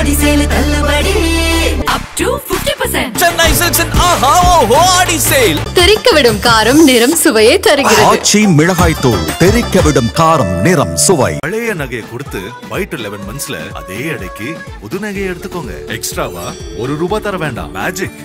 ஆடி sale தள்ளுபடி up to 50%. Chennai Silks and Aha Oho Adi Sale. தெரிக்கவிடும் காரம் நிறம் சுவையை தருகிறது. ஆச்சி மிளகாய் தூள் தெரிக்கவிடும் காரம் நிறம் சுவை. பழைய நகையை கொடுத்து வைட் 11 monthsல அதே அடைக்கு புது நகையை எடுத்துக்கோங்க. எக்ஸ்ட்ராவா ₹1 தர வேண்டாம். Magic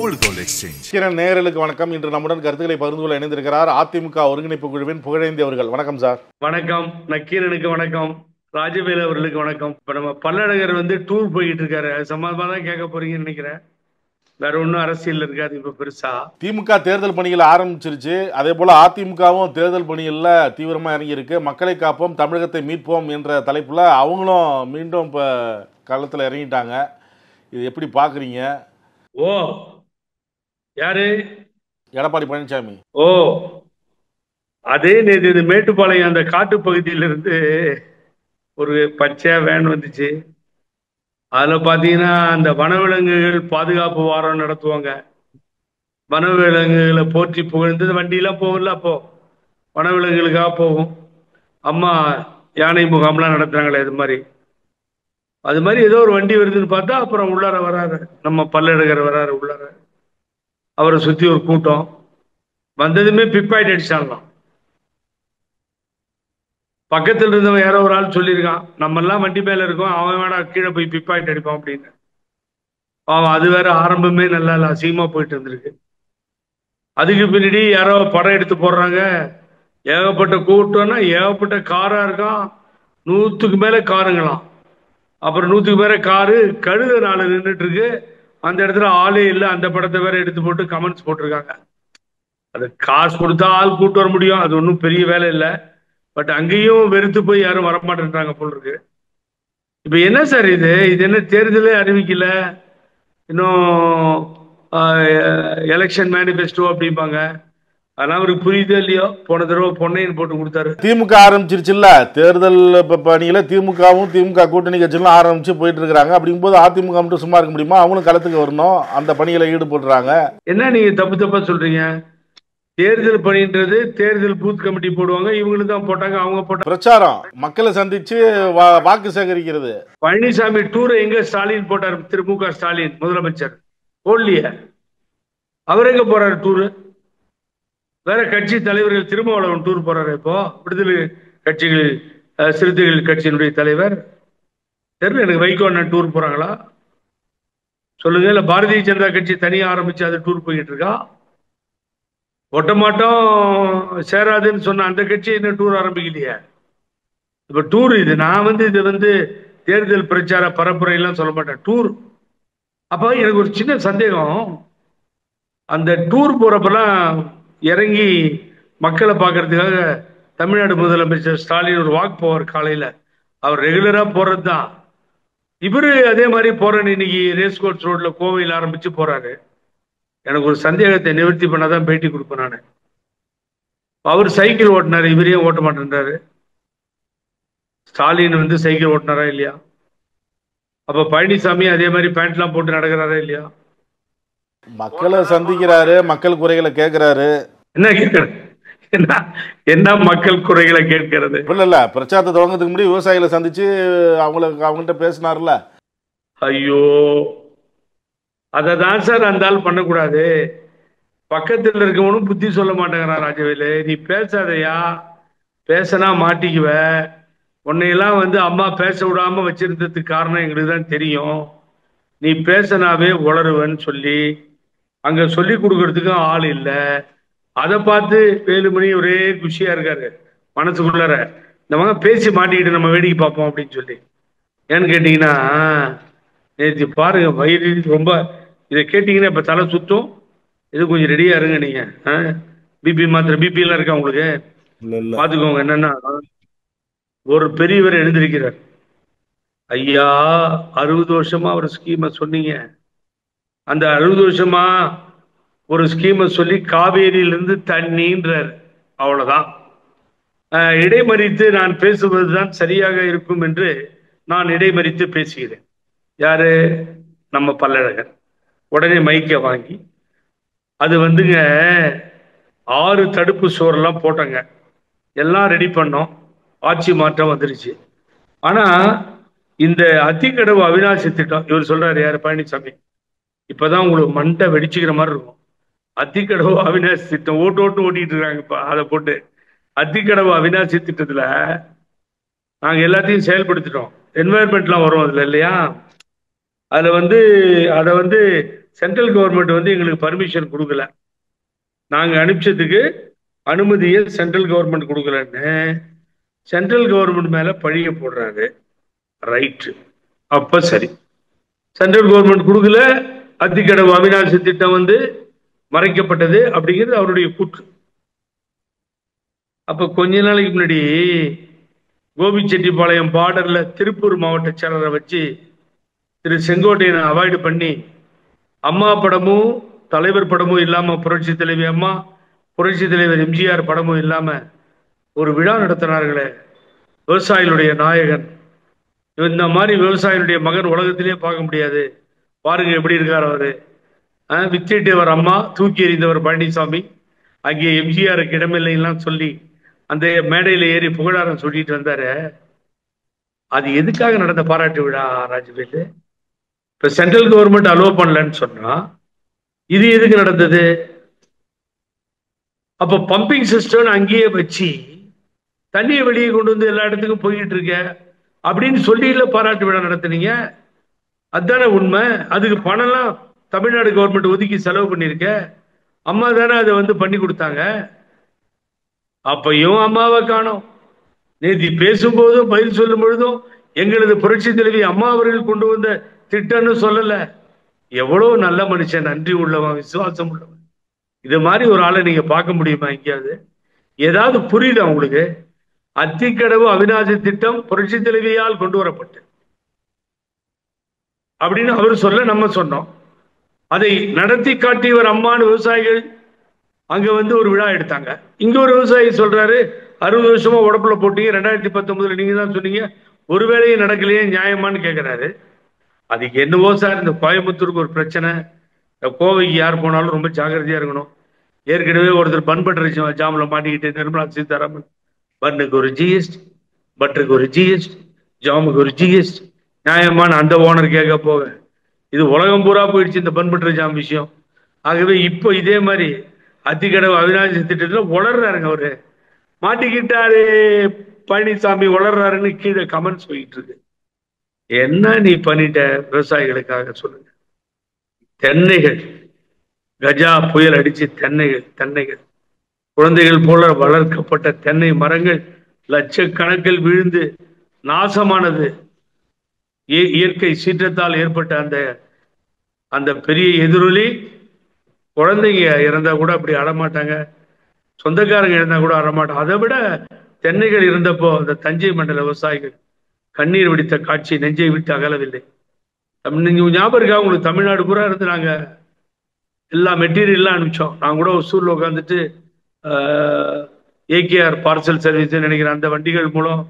old gold exchange. Kiran நேயர்களுக்கு வணக்கம். இன்று நம்முடன் கருத்துக்களை பகிர்ந்து கொள்ள இணைந்திருக்கிறார் அதிமுக ஒருங்கிணைப்பு குழுவின் புகழேந்தி அவர்கள். வணக்கம் சார். வணக்கம். நக்கீரனுக்கு வணக்கம். ராஜவேலு அவர்களுக்கு வணக்கம். இப்ப நம்ம பல்லழகர் டூர் போயிட்டு இருக்காரு. சமாதானம் தான் கேட்க போறீங்கன்னு நினைக்கிறேன். வேற ஒன்றும் அரசியல் இருக்காது இப்ப பெருசா. திமுக தேர்தல் பணிகள் ஆரம்பிச்சிருச்சு. அதே போல அதிமுகவும் தேர்தல் பணிகள்ல தீவிரமா இறங்கி இருக்கு. மக்களை காப்போம் தமிழகத்தை மீட்போம் என்ற தலைப்புல அவங்களும் மீண்டும் இப்ப களத்துல இறங்கிட்டாங்க. இது எப்படி பாக்குறீங்க? ஓ யாரு? எடப்பாடி பழனிசாமி. ஓ அதே நேற்று மேட்டுப்பாளையம் அந்த காட்டு பகுதியிலிருந்து ஒரு பச்சை வேன் வந்துச்சு. அதுல பாத்தீங்கன்னா அந்த வனவிலங்குகள் பாதுகாப்பு வாரம் நடத்துவாங்க. வனவிலங்குகளை போற்றி புகழ்ந்து வண்டியெல்லாம் போகல. அப்போ வனவிலங்குகளுக்காக போகும். அம்மா யானை முகாம்லாம் நடத்துறாங்களே அது மாதிரி ஏதோ ஒரு வண்டி வருதுன்னு பார்த்தா அப்புறம் உள்ளார வராரு நம்ம பல்லழகர் வராரு. உள்ளார அவரை சுத்தி ஒரு கூட்டம் வந்ததுமே பிப்பாயிட்டு அடிச்சாங்களாம். பக்கத்தில் இருந்தவன் யாரோ ஒரு ஆள் சொல்லியிருக்கான், நம்ம எல்லாம் வண்டி மேல இருக்கோம், அவன் வேணா கீழே போய் பிப்பாயிட்டு அடிப்பான் அப்படின்னு. அவன் அது வேற ஆரம்பமே நல்லா இல்லை, அசிங்கமா போயிட்டு இருந்திருக்கு. அதுக்கு பின்னாடி யாரோ படம் எடுத்து போடுறாங்க. ஏகப்பட்ட கூட்டம்னா ஏகப்பட்ட காரா இருக்கான். 100க்கு மேல காருங்களாம். அப்புறம் 100க்கு மேல காரு கழுத 4 நின்றுட்டு இருக்கு. அந்த இடத்துல ஆளே இல்லை. அந்த படத்தை வேற எடுத்து போட்டு கமெண்ட்ஸ் போட்டிருக்காங்க. அது காசு கொடுத்தா ஆள் கூட்டு வர முடியும், அது ஒன்றும் பெரிய வேலை இல்லை. பட் அங்கேயும் வெறுத்து போய் யாரும் வரமாட்டேன்றாங்க போல் இருக்கு. இப்ப என்ன சார் இது என்ன தேர்தலே அறிவிக்கல, இன்னும் எலெக்ஷன் மேனிபெஸ்டோ அப்படிம்பாங்க. அதெல்லாம் அவருக்கு புரியுதோ இல்லையோ. போன தடவை பொன்னையன் போட்டு கொடுத்தாரு. திமுக ஆரம்பிச்சிருச்சுல்ல தேர்தல் பணியில. திமுகவும் திமுக கூட்டணி கட்சிகளும் ஆரம்பிச்சு போயிட்டு இருக்காங்க. அப்படிங்கும்போது அதிமுக மட்டும் சும்மா இருக்க முடியுமா? அவங்களும் களத்துக்கு வரணும், அந்த பணிகளை ஈடுபடுறாங்க. என்ன நீங்க தப்பா சொல்றீங்க? தேர்தல் பணின்றது தேர்தல் பூத் கமிட்டி போடுவாங்க. இவங்களுக்கு தான் போட்டாங்க, அவங்க போட்டாங்க. பிரச்சாரம் மக்களை சந்திச்சு வாக்கு சேகரிக்கிறது. பழனிசாமி டூர் எங்க ஸ்டாலின் போட்டார்? திரு மு க ஸ்டாலின் முதலமைச்சர் போடலையே. அவர் எங்க போறாரு டூரு? வேற கட்சி தலைவர்கள் திருமாவளவன் டூர் போறாரு. இப்போ விடுதலை கட்சிகள் சிறுத்தைகள் கட்சியினுடைய தலைவர் தெரியல எனக்கு. வைகோ அண்ணன் டூர் போறாங்களா சொல்லுங்க. இல்ல பாரதிய ஜனதா கட்சி தனியா ஆரம்பிச்சு அது டூர் போயிட்டு இருக்கா? ஒட்டமாட்டம் சேராதுன்னு சொன்ன அந்த கட்சி என்ன டூர் ஆரம்பிக்கலையே. இப்ப டூர் இது நான் இது தேர்தல் பிரச்சார பரப்புரை எல்லாம் சொல்ல மாட்டேன், டூர். அப்ப எனக்கு ஒரு சின்ன சந்தேகம். அந்த டூர் போறப்பெல்லாம் இறங்கி மக்களை பார்க்கறதுக்காக தமிழ்நாடு முதலமைச்சர் ஸ்டாலின் ஒரு வாக் போவார் காலையில. அவர் ரெகுலரா போறது தான். இவரு அதே மாதிரி போறேன்னு இன்னைக்கு ரேஸ் கோர்ஸ் ரோட்ல கோவையில் ஆரம்பிச்சு போறாரு. எனக்கு ஒரு சந்தேகத்தை நிவர்த்தி பண்ணாதான் பேட்டி கொடுப்பேன் நான். அவர் சைக்கிள் ஓட்டினாரு, இவரையும் ஓட்ட மாட்டேன்றாரு. ஸ்டாலின் சைக்கிள் ஓட்டினாரா இல்லையா? அப்ப பழனிசாமி அதே மாதிரி பேண்ட் எல்லாம் போட்டு நடக்கிறாரா இல்லையா? மக்களை சந்திக்கிறாரு, மக்கள் குறைகளை கேட்கிறாரு. என்ன கேட்கறது? என்ன மக்கள் குறைகளை கேட்கிறது? இல்ல பிரச்சாரத்தை தொடங்கிறதுக்கு முன்னாடி விவசாயிகளை சந்திச்சு அவங்கள்ட்ட பேசினார்ல. ஐயோ, அததான் சார் அந்த ஆள் பண்ணக்கூடாது. பக்கத்தில் இருக்கவனும் புத்தி சொல்ல மாட்டேங்கிறான். ராஜவேலு, நீ பேசாதையா, பேசனா மாட்டிக்குவ. உன்னையெல்லாம் அம்மா பேச விடாம வச்சிருந்ததுக்கு காரணம் எங்களுக்கு தான் தெரியும். நீ பேசனாவே உளருவன்னு சொல்லி அங்க சொல்லி கொடுக்கறதுக்கும் ஆள் இல்லை. அதை பார்த்து வேலுமணி ஒரே குஷியா இருக்காரு மனசுக்குள்ளார. இந்த மகன் பேசி மாட்டிக்கிட்டு நம்ம வேடிக்கை பார்ப்போம் அப்படின்னு சொல்லி. ஏன்னு கேட்டீங்கன்னா நேற்று பாருங்க, வயிறு ரொம்ப இதை கேட்டீங்கன்னா இப்ப தலை சுத்தும். இது கொஞ்சம் ரெடியா இருங்க நீங்க. பிபி மாத்திரை பிபி எல்லாம் இருக்கா உங்களுக்கு? பாத்துக்கோங்க. என்னன்னா ஒரு பெரியவர் எழுந்திருக்கிறார். ஐயா 60 வருஷமா ஒரு ஸ்கீமை சொன்னீங்க. அந்த 60 வருஷமா ஒரு ஸ்கீமை சொல்லி காவேரியிலிருந்து தண்ணின்றார். அவ்வளவுதான். இடைமறித்து நான் பேசுவதுதான் சரியாக இருக்கும் என்று நான் இடைமறித்து பேசுகிறேன். யாரு? நம்ம பல்லழகர். உடனே மைக்க வாங்கி அது 6 தடுப்பு சுவரெல்லாம் போட்டாங்க. எல்லாம் ரெடி பண்ணோம். ஆட்சி மாற்றம் வந்துருச்சு. ஆனா இந்த அத்திக்கடவு அவிநாசி திட்டம் இவர் சொல்றாரு யாரு, பழனிசாமி. இப்பதான் உங்களுக்கு மண்டை வெடிச்சுக்கிற மாதிரி இருக்கும். அத்திக்கடவு அவிநாசி திட்டம் ஓட்டு ஓட்டிட்டு இருக்காங்க இப்ப. அதை போட்டு அத்திக்கடவு அவிநாசி திட்டத்துல நாங்க எல்லாத்தையும் செயல்படுத்திட்டோம். என்வாயர்மெண்ட்லாம் வரும் அதுல இல்லையா. அதை வந்து சென்ட்ரல் கவர்மெண்ட் வந்து எங்களுக்கு பர்மிஷன் கொடுக்கல. நாங்க அனுப்பிச்சதுக்கு அனுமதியை சென்ட்ரல் கவர்மெண்ட் கொடுக்கலன்னு சென்ட்ரல் கவர்மெண்ட் மேல பழிய போடுறாரு. ரைட், அப்ப சரி, சென்ட்ரல் கவர்மெண்ட் கொடுக்கல, அத்திக்கடவு அவிநாசி திட்டம் வந்து மறைக்கப்பட்டது அப்படிங்கிறது அவருடைய கூற்று. அப்ப கொஞ்ச நாளைக்கு முன்னாடி கோபிச்செட்டிப்பாளையம் பார்டர்ல திருப்பூர் மாவட்ட செயலரை வச்சு திரு செங்கோட்டையனை அவாய்டு பண்ணி அம்மா படமும் தலைவர் படமும் இல்லாம புரட்சி தலைவி அம்மா, புரட்சி தலைவர் எம்ஜிஆர் படமும் இல்லாம ஒரு விழா நடத்தினார்களே. விவசாயிகளுடைய நாயகன், இந்த மாதிரி விவசாயிகளுடைய மகன் உலகத்திலே பார்க்க முடியாது. பாருங்க எப்படி இருக்கார் அவரு. வித்திட்டவர் அம்மா, தூக்கி எறிந்தவர் பழனிசாமி, அங்கே எம்ஜிஆருக்கு இடமில்லைலாம் சொல்லி அந்த மேடையில ஏறி புகழாரம் சொல்லிட்டு வந்தாரு. அது எதுக்காக நடந்த பாராட்டு விழா ராஜவேலு? இப்ப சென்ட்ரல் கவர்மெண்ட் அலோவ் பண்ணலன்னு சொன்னா இது எதுக்கு நடந்தது? அப்ப பம்பிங் சிஸ்டம் அங்கேயே வச்சு தண்ணியை வெளியே கொண்டு வந்து எல்லா இடத்துக்கும் போயிட்டு இருக்க அப்படின்னு சொல்லில பாராட்டு விழா நடத்தினீங்க. அதுதானே உண்மை. அதுக்கு பணம்லாம் தமிழ்நாடு கவர்மெண்ட் ஒதுக்கி செலவு பண்ணிருக்க. அம்மா தானே அதை வந்து பண்ணி கொடுத்தாங்க. அப்பையும் அம்மாவை காணோம். நேற்று பேசும்போதும் பதில் சொல்லும் பொழுதும் எங்களது புரட்சி தலைவி அம்மா அவர்கள் கொண்டு வந்த திட்டம்னு சொல்லல. எவ்வளவு நல்ல மனுஷன், நன்றி உள்ளவன், விசுவாசம் உள்ளவன். இது மாதிரி ஒரு ஆளை நீங்க பார்க்க முடியுமா எங்கேயாவது? ஏதாவது புரியுதா உங்களுக்கு? அத்திக்கடவு அவிநாசி திட்டம் புரட்சி தலைவியால் கொண்டு வரப்பட்டு அப்படின்னு அவர் சொல்ல நம்ம சொன்னோம். அதை நடத்தி காட்டியவர் அம்மானு விவசாயிகள் அங்க வந்து ஒரு விழா எடுத்தாங்க. இங்க ஒரு விவசாயி சொல்றாரு 60 வருஷமா உடப்புல போட்டீங்க, 2019 நீங்க தான் சொன்னீங்க, ஒரு வேளையும் நடக்கலையே, நியாயமானு கேட்கிறாரு. அதுக்கு என்னவோ சார், இந்த கோயம்புத்தூருக்கு ஒரு பிரச்சனை, கோவைக்கு யார் போனாலும் ரொம்ப ஜாக்கிரதையா இருக்கணும். ஏற்கனவே ஒருத்தர் பன் பட்டர் ஜாம்ல மாட்டிக்கிட்டு நிர்மலா சீதாராமன், பன்னுக்கு ஒரு ஜிஎஸ்டி, பட்டருக்கு ஒரு ஜிஎஸ்டி, ஜாமுக்கு ஒரு ஜிஎஸ்டி, நியாயமான அந்த ஓனர் கேட்க போக இது உலகம் பூரா போயிடுச்சு இந்த பன் பட்டர் ஜாம் விஷயம். ஆகவே இப்போ இதே மாதிரி அத்திக்கடவு அவிநாசி திட்டத்தில் வளர்றாருங்க. அவரு மாட்டிக்கிட்டாரு, பழனிசாமி வளர்றாருன்னு கீழே கமெண்ட்ஸ் போயிட்டு இருக்கு. என்ன நீ பண்ணிட்ட விவசாயிகளுக்காக சொல்லுங்க. தென்னைகள் கஜா புயல் அடிச்சு தென்னைகள் குழந்தைகள் போல வளர்க்கப்பட்ட தென்னை மரங்கள் லட்சக்கணக்கில் விழுந்து நாசமானது. இயற்கை சீற்றத்தால் ஏற்பட்ட அந்த பெரிய எதிரொலி. குழந்தைங்க இறந்தா கூட அப்படி அழமாட்டாங்க, சொந்தக்காரங்க இறந்தா கூட அழமாட்டாங்க. அதை விட தென்னைகள் இருந்தப்போ அந்த தஞ்சை மண்டல விவசாயிகள் கண்ணீர் வெடித்த காட்சி நெஞ்சை விட்டு அகலவில்லை. நீங்க ஞாபகம் இருக்கா உங்களுக்கு? தமிழ்நாடு பூரா இருந்து நாங்க எல்லா மெட்டீரியல்லாம் அனுப்பிச்சோம். நான் கூட ஒசூர்ல உட்காந்துட்டு ஏகேஆர் பார்சல் சர்வீஸ் நினைக்கிறேன், அந்த வண்டிகள் மூலம்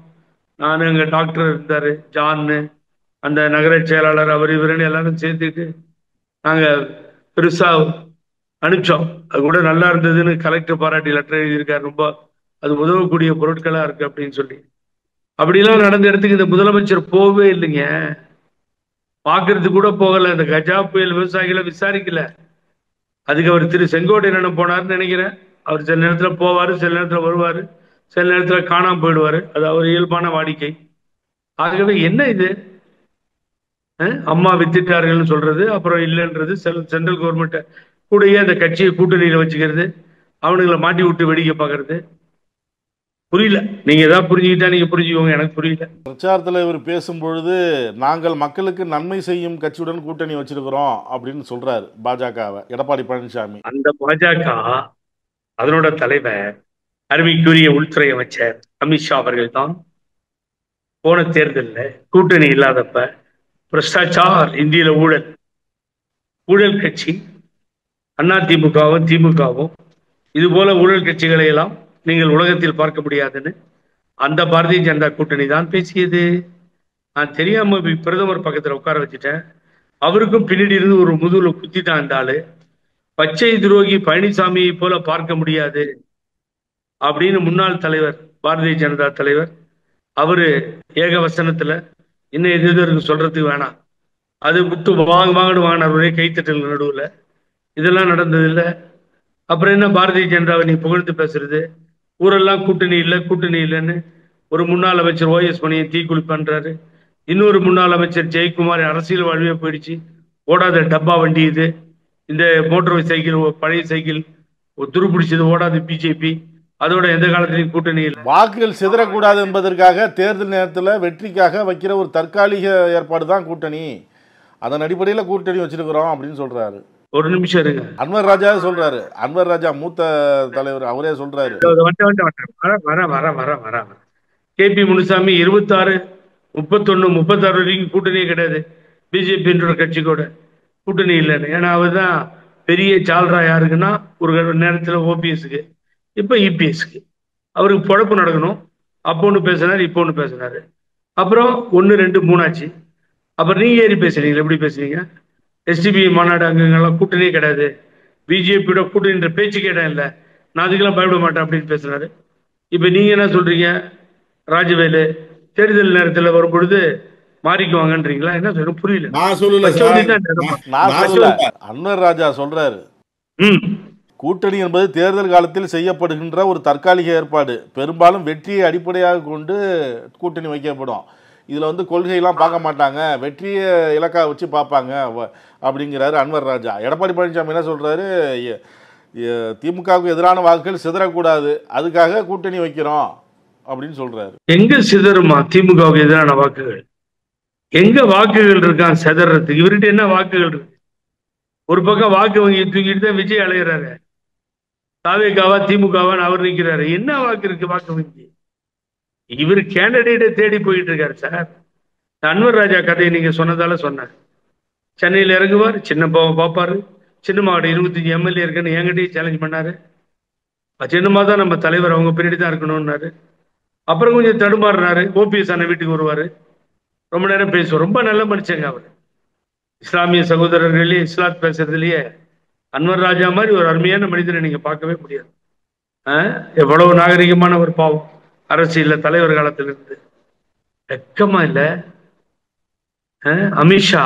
நான் எங்க டாக்டர் இருந்தாரு ஜான்னு, அந்த நகர செயலாளர் அவர் இவருன்னு எல்லாரும் சேர்த்துட்டு நாங்க பெருசா அனுப்பிச்சோம். அது கூட நல்லா இருந்ததுன்னு கலெக்டர் பாராட்டி லெட்டர் எழுதியிருக்காரு. ரொம்ப அது உதவக்கூடிய பொருட்களா இருக்கு அப்படின்னு சொல்லி. அப்படிலாம் நடந்த இடத்துக்கு இந்த முதலமைச்சர் போகவே இல்லைங்க, பாக்குறது கூட போகல. இந்த கஜா புயல் விவசாயிகளை விசாரிக்கல. அதுக்கு அவர் திரு செங்கோட்டையன் போனாருன்னு நினைக்கிறேன். அவர் சில நேரத்துல போவாரு, சில நேரத்துல வருவாரு, சில நேரத்துல காணாம போயிடுவாரு. அது அவர் இயல்பான வாடிக்கை. ஆகவே என்ன இது அம்மா வித்திட்டார்கள்னு சொல்றது, அப்புறம் இல்லைன்றது, சென்ட்ரல் கவர்மெண்ட் கூடயே அந்த கட்சியை கூட்டணியில வச்சுக்கிறது, அவனுங்களை மாட்டி விட்டு வேடிக்கை பார்க்கறது. புரியல. நீங்க ஏதாவது புரிஞ்சுக்கிட்டா நீங்க புரிஞ்சுக்கோங்க, எனக்கு புரியல. பிரச்சாரத்தில் இவர் பேசும்பொழுது நாங்கள் மக்களுக்கு நன்மை செய்யும் கட்சியுடன் கூட்டணி வச்சிருக்கிறோம் அப்படின்னு சொல்றாரு பாஜகவை, எடப்பாடி பழனிசாமி. அந்த பாஜக அதனோட தலைவர் அருமைக்குரிய உள்துறை அமைச்சர் அமித்ஷா அவர்கள் தான் போன தேர்தலில் கூட்டணி இல்லாதப்ப பிரஷ்டாச்சார், இந்தியில ஊழல் கட்சி அதிமுகவும் திமுகவும் இது போல ஊழல் கட்சிகளை எல்லாம் நீங்கள் உலகத்தில் பார்க்க முடியாதுன்னு அந்த பாரதிய ஜனதா கூட்டணி தான் பேசியது. நான் தெரியாம பிரதமர் பக்கத்துல உட்கார வச்சுட்டேன். அவருக்கும் பின்னாடி இருந்து ஒரு முதுகுல குத்திட்டான் அந்த ஆளு. பச்சை துரோகி பழனிசாமியை போல பார்க்க முடியாது அப்படின்னு முன்னாள் தலைவர் பாரதிய ஜனதா தலைவர் அவரு ஏக வசனத்துல இன்னும் எது இருக்கு சொல்றதுக்கு வேணாம். அது விட்டு வாங்கன்னு வாங்கினார் ஒரே கைத்தட்டல் நடுவில். இதெல்லாம் நடந்தது இல்லை. அப்புறம் என்ன பாரதிய ஜனதாவை நீ புகழ்ந்து பேசுறது? ஊரெல்லாம் கூட்டணி இல்லை கூட்டணி இல்லைன்னு ஒரு முன்னாள் அமைச்சர் OS மணியை தீக்குழி பண்றாரு. இன்னொரு முன்னாள் அமைச்சர் ஜெயக்குமார் அரசியல் வாழ்வே போயிடுச்சு. ஓடாத டப்பா வண்டி இது. இந்த மோட்டார் சைக்கிள் பழைய சைக்கிள் துருப்பிடிச்சது ஓடாது பிஜேபி. அதோட எந்த காலத்திலையும் கூட்டணி இல்லை. வாக்குகள் சிதறக்கூடாது என்பதற்காக தேர்தல் நேரத்தில் வெற்றிக்காக வைக்கிற ஒரு தற்காலிக ஏற்பாடு தான் கூட்டணி. அதன் அடிப்படையில் கூட்டணி வச்சிருக்கிறோம் அப்படின்னு சொல்றாரு. ஒரு நிமிஷம் இருங்க. அன்வர் ராஜா சொல்றாரு. அன்வர் ராஜா மூத்த தலைவர், அவரே சொல்றாரு. வர KP முனுசாமி 26, 31, 36 வரைக்கும் கூட்டணியே கிடையாது பிஜேபி என்ற கட்சி கூட கூட்டணி இல்லைன்னு. ஏன்னா அவர் தான் பெரிய சால்ரா யாருக்குன்னா ஒரு நேரத்தில் OPSக்கு, இப்போ EPSக்கு. அவருக்கு பொழப்பு நடக்கணும். அப்போ ஒன்று பேசினார், இப்போ ஒன்று பேசினாரு. அப்புறம் 1, 2, 3 ஆச்சு. அப்புறம் நீங்க ஏறி பேசுறீங்க. எப்படி பேசுறீங்க? SDB மாநாடு அங்கங்கெல்லாம் கூட்டணியே கிடையாது, பிஜேபியோட கூட்டணின்ற பேச்சுக்கு இடம் இல்லை, நான் அதுக்கெல்லாம் பயப்பட மாட்டேன் அப்படின்னு பேசுறாரு. இப்ப நீங்க என்ன சொல்றீங்க? ராஜவேலு தேர்தல் நேரத்தில் வரும் பொழுது மாறிக்குவாங்கன்றீங்களா? என்ன சொல்ற புரியல. நான் சொல்லல, அன்வர் ராஜா சொல்றாரு. கூட்டணி என்பது தேர்தல் காலத்தில் செய்யப்படுகின்ற ஒரு தற்காலிக ஏற்பாடு. பெரும்பாலும் வெற்றியை அடிப்படையாக கொண்டு கூட்டணி வைக்கப்படும். இதுல வந்து கொள்கையெல்லாம் பார்க்க மாட்டாங்க, வெற்றியை இலக்கா வச்சு பார்ப்பாங்க அப்படிங்கிறாரு அன்வர் ராஜா. எடப்பாடி பழனிசாமி என்ன சொல்றாரு? திமுகவுக்கு எதிரான வாக்குகள் சிதறக்கூடாது, அதுக்காக கூட்டணி வைக்கிறோம் அப்படின்னு சொல்றாரு. எங்க சிதறுமா திமுகவுக்கு எதிரான வாக்குகள்? எங்க வாக்குகள் இருக்கான் சிதறதுக்கு? இவர்கிட்ட என்ன வாக்குகள் இருக்கு? ஒரு பக்கம் வாக்கு வங்கி தூக்கிட்டு தான் விஜய் அலைகிறாரு. தாவேகாவா திமுகவான்னு அவர் நிற்கிறாரு. என்ன வாக்கு இருக்கு வாக்கு வங்கி? இவர் கேண்டிடேட்டை தேடி போயிட்டு இருக்காரு சார். அன்வர் ராஜா கதையை நீங்க சொன்னதால சொன்னார். சென்னையில் இறங்குவார், சின்னம்மாவை பார்ப்பாரு. சின்னம்மாவோட 25 MLA இருக்குன்னு என்கிட்டயும் சேலஞ்ச் பண்ணாரு. சின்னம்மா தான் நம்ம தலைவர், அவங்க பின்னாடி தான் இருக்கணும்னாரு. அப்புறம் கொஞ்சம் தடுமாறினாரு. OPS அண்ணன் வீட்டுக்கு வருவாரு, ரொம்ப நேரம் பேசுவார். ரொம்ப நல்ல மனுஷங்க அவர். இஸ்லாமிய சகோதரர்களே இஸ்லாத் பேசுறதுலயே அன்வர் ராஜா மாதிரி ஒரு அருமையான மனிதனை நீங்க பார்க்கவே முடியாது. எவ்வளவு நாகரிகமான ஒரு பாவம் அரசியல்ல தலைவர் காலத்திலிருந்து. வெக்கமா இல்ல? அமித்ஷா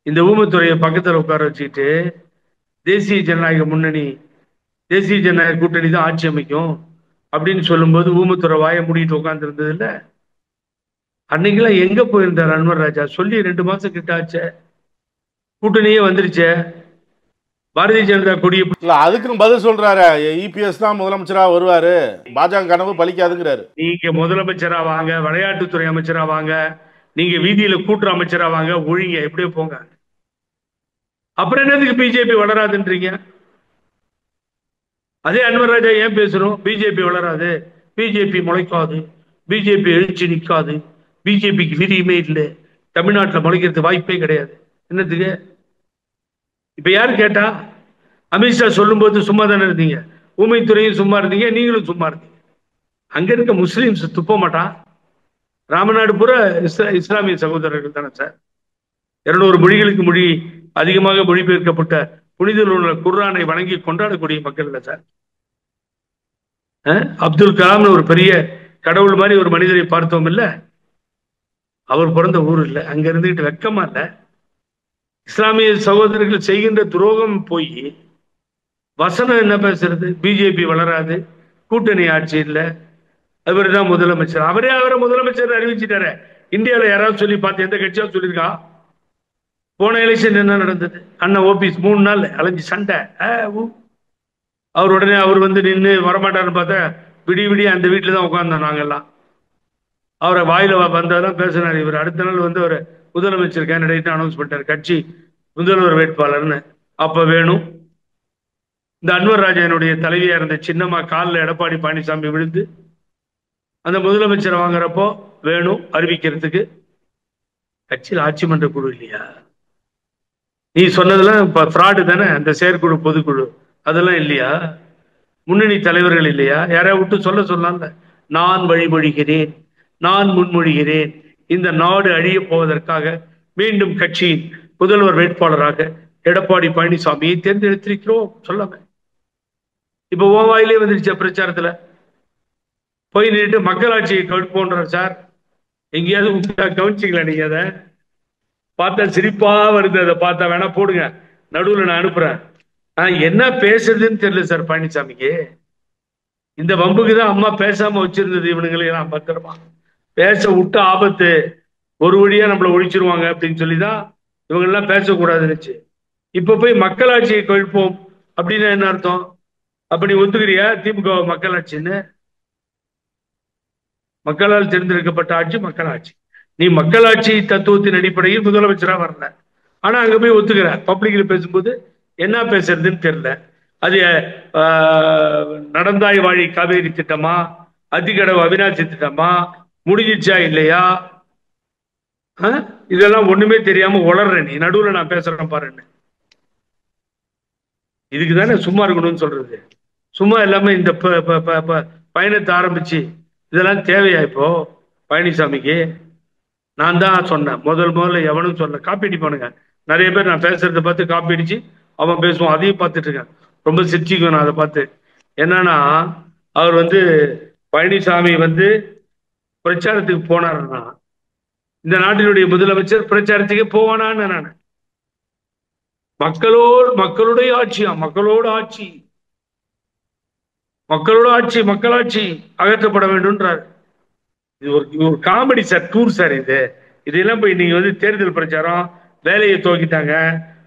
இந்த ஊமத்துறையை பக்கத்துல உட்கார வச்சுக்கிட்டு தேசிய ஜனநாயக முன்னணி, தேசிய ஜனநாயக கூட்டணி தான் ஆட்சி அமைக்கும் அப்படின்னு சொல்லும்போது ஊமத்துறை வாயை மூடிட்டு உட்கார்ந்து இருந்தது இல்ல. அன்னைக்கெல்லாம் எங்க போயிருந்தார் அன்வர் ராஜா? சொல்லி 2 மாசம் கிட்ட ஆச்சு, கூட்டணியே வந்துருச்சு. பாரதிய ஜனதா கொடிய அதுக்கும் பதில் சொல்றாரு. EPS தான் முதலமைச்சரா வருவாரு, பாஜக கனவு பலிக்காதுங்கிறாரு. நீங்க முதலமைச்சரா வாங்க, விளையாட்டுத்துறை அமைச்சரா வாங்க, நீங்க வீதியில கூட்டுற அமைச்சரா வாங்க, ஒழிங்க, எப்படியோ போங்க. அப்புறம் என்னதுக்கு பிஜேபி வளராதுன்றீங்க? அதே அன்வர் ராஜா ஏன் பேசணும்? பிஜேபி வளராது, பிஜேபி முளைக்காது, பிஜேபி எழுச்சி நிற்காது, பிஜேபிக்கு விதியுமே இல்லை, தமிழ்நாட்டில் முளைக்கிறதுக்கு வாய்ப்பே கிடையாது. என்னத்துக்கு? இப்ப யாரு கேட்டா? அமித்ஷா சொல்லும் போது சும்மா தானே இருந்தீங்க, ஊமைத்துறையும் சும்மா இருந்தீங்க, நீங்களும் சும்மா இருந்தீங்க. அங்க இருக்க முஸ்லீம்ஸ் துப்ப மாட்டான். ராமநாடு பூரா இஸ்லாமிய சகோதரர்கள் தானே சார். 200 மொழிகளுக்கு அதிகமாக மொழிபெயர்க்கப்பட்ட புனித நூல் குர்ஆனை வணங்கி கொண்டாடக்கூடிய மக்கள் இல்ல சார். அப்துல் கலாம்னு ஒரு பெரிய கடவுள் மாதிரி ஒரு மனிதரை பார்த்தோம் இல்ல, அவர் பிறந்த ஊர் இல்லை, அங்க இருந்துகிட்டு வெக்கமா இல்ல? இஸ்லாமிய சகோதரர்கள் செய்கின்ற துரோகம் போய் வசனம் என்ன பேசுறது? பிஜேபி வளராது, கூட்டணி ஆட்சி இல்லை, அவர் தான் முதலமைச்சர். அவரே அவரை முதலமைச்சர் அறிவிச்சுட்டாரு. இந்தியாவில் யாராவது சொல்லி பார்த்து எந்த கட்சியாவது சொல்லியிருக்கா? போன எலெக்ஷன் என்ன நடந்தது? அண்ணன் OPS 3 நாள் அலைஞ்சு சண்டை. அவர் உடனே அவர் வந்து நின்று வரமாட்டாருன்னு பார்த்தா விடிய அந்த வீட்டில் தான் உட்கார்ந்தோம் நாங்கெல்லாம். அவரை வாயில வந்தாதான் பேசினார். இவர் அடுத்த நாள் வந்து ஒரு முதலமைச்சர் கேண்டிடேட் அனௌன்ஸ் பண்ணிட்டார், கட்சி முதல்வர் வேட்பாளர்னு. அப்ப வேணும் இந்த அன்வர் ராஜானுடைய தலைவியா இருந்த சின்னம்மா காலில் எடப்பாடி பழனிசாமி விழுந்து அந்த முதலமைச்சரை வாங்குறப்போ வேணும் அறிவிக்கிறதுக்கு கட்சியில் ஆட்சி மன்ற குழு இல்லையா? நீ சொன்னதெல்லாம் இப்ப ஃப்ராடு தானே. அந்த செயற்குழு பொதுக்குழு அதெல்லாம் இல்லையா? முன்னணி தலைவர்கள் இல்லையா? யாரையா விட்டு சொல்லலாம்ல. நான் வழிமொழிகிறேன், நான் முன்மொழிகிறேன், இந்த நாடு அழிய போவதற்காக மீண்டும் கட்சியின் முதல்வர் வேட்பாளராக எடப்பாடி பழனிசாமியை தேர்ந்தெடுத்திருக்கிறோம் சொல்லாம. இப்ப ஓவாயிலே வந்துருச்ச பிரச்சாரத்துல போய் நின்று மக்களாட்சியை கடுப்போன்றார் சார். எங்கேயாவது கவனிச்சிங்களா நீங்க? அதை பார்த்தா சிரிப்பா வருது. அதை பார்த்தா வேணா போடுங்க, நடுவில் நான் அனுப்புறேன். என்ன பேசுறதுன்னு தெரியல சார் பழனிசாமிக்கு. இந்த வம்புக்கு தான் அம்மா பேசாம வச்சிருந்தது. இவனுங்களெல்லாம் பத்திரமா பேச விட்டு ஆபத்து, ஒரு வழியா நம்மளை ஒழிச்சிருவாங்க அப்படின்னு சொல்லிதான் இவங்க எல்லாம் பேசக்கூடாதுன்னு. இப்ப போய் மக்களாட்சியை கழிப்போம் அப்படின்னு என்ன அர்த்தம்? அப்படி ஒத்துக்கிறியா திமுக மக்களாட்சின்னு? மக்களால் தேர்ந்தெடுக்கப்பட்ட ஆட்சி மக்களாட்சி. நீ மக்களாட்சி தத்துவத்தின் அடிப்படையில் முதலமைச்சரா வரல, ஆனா அங்க போய் ஒத்துக்கிற. பப்ளிக்ல பேசும்போது என்ன பேசுறதுன்னு தெரியல. அது நடந்தாய் வாழி காவேரி திட்டமா, அத்திக்கடவு அவினாசி திட்டமா, முடிஞ்சிச்சா இல்லையா, இதெல்லாம் ஒண்ணுமே தெரியாம உளர்ற நீ. நடுவுல நான் பேசுறேன் பாருன்னு. இதுக்கு தானே சும்மா இருக்கணும்னு சொல்றது. சும்மா எல்லாமே இந்த பயணத்தை ஆரம்பிச்சு இதெல்லாம் தேவையா இப்போ பழனிசாமிக்கு? நான் தான் சொன்னேன் முதல்ல, எவனும் சொன்ன காப்பி அடிப்பானுங்க நிறைய பேர். நான் பேசுறதை பார்த்து காப்பி அடிச்சு அவன் பேசுவான், அதையும் பார்த்துட்டு இருக்கேன். ரொம்ப சிரிச்சுக்கணும் அதை பார்த்து. என்னன்னா, அவர் பழனிசாமி பிரச்சாரத்துக்கு போனாருன்னா இந்த நாட்டினுடைய முதலமைச்சர் பிரச்சாரத்துக்கு போவானான்னு நான். மக்களுடைய ஆட்சியா, மக்களோட ஆட்சி, மக்களாட்சி அகற்றப்பட வேண்டும்ன்றார். இது ஒரு காமெடி சார், டூர் சார். இதெல்லாம் போய் நீங்க தேர்தல் பிரச்சாரம் வேலையை துவக்கிட்டாங்க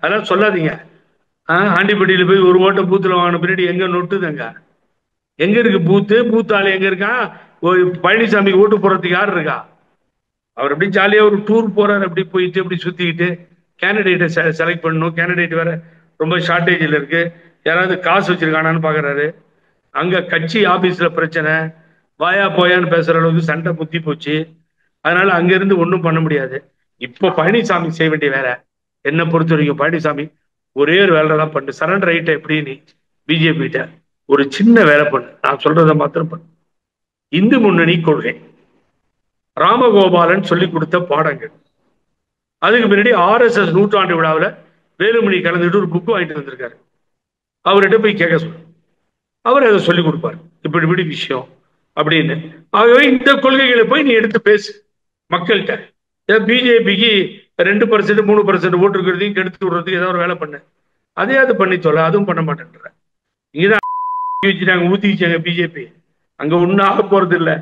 அதெல்லாம் சொல்லாதீங்க. ஆண்டிப்பட்டியில போய் ஒரு ஓட்ட பூத்துல வாங்கின பின்னாடி எங்க நொட்டுதுங்க? எங்க இருக்கு பூத்து ஆளு எங்க இருக்கா? பழனிசாமி ஓட்டு போறதுக்கு யாரு இருக்கா? அவர் அப்படி ஜாலியா ஒரு டூர் போறாரு, அப்படி போயிட்டு அப்படி சுத்திக்கிட்டு கேண்டிடேட்டை செலக்ட் பண்ணணும். கேண்டிடேட் வேற ரொம்ப ஷார்டேஜில் இருக்கு. யாராவது காசு வச்சிருக்கானான்னு பாக்குறாரு. அங்க கட்சி ஆபீஸ்ல பிரச்சனை, வாயா போயான்னு பேசுற அளவுக்கு சண்டை முத்தி போச்சு. அதனால அங்க இருந்து ஒன்றும் பண்ண முடியாது. இப்போ பழனிசாமி செய்ய வேண்டிய வேலை, என்ன பொறுத்த வரைக்கும் பழனிசாமி ஒரே ஒரு வேலை தான் பண்ணு. சரண்டர் ஆயிட்ட எப்படின்னு பிஜேபி கிட்ட ஒரு சின்ன வேலை பண்ணு. நான் சொல்றதை மாத்திரம் பண்ணு. இந்து முன்னணி கொள்கை, ராமகோபாலன் சொல்லி கொடுத்த பாடங்கள், அதுக்கு முன்னாடி RSS நூற்றாண்டு விழாவில் வேலுமணி கலந்துட்டு ஒரு புக்கு வாங்கிட்டு வந்திருக்காரு. அவர்கிட்ட போய் கேட்க சொல்லு, அவர் அதை சொல்லிக் கொடுப்பார். இப்படி விஷயம் அப்படின்னு. ஆகவே இந்த கொள்கைகளை போய் நீ எடுத்து பேசு மக்கள்கிட்ட. பிஜேபிக்கு 2% 3% ஓட்டு இருக்கிறதையும் கெடுத்து விடுறதுக்கு ஏதாவது ஒரு வேலை பண்ணு. அதையாவது பண்ணி சொல்ல, அதுவும் பண்ண மாட்டேன்ற. இங்கதான் வச்சுட்டாங்க, ஊத்தி வச்சாங்க பிஜேபி. அங்க ஒன்னும் ஆக போறது இல்லை.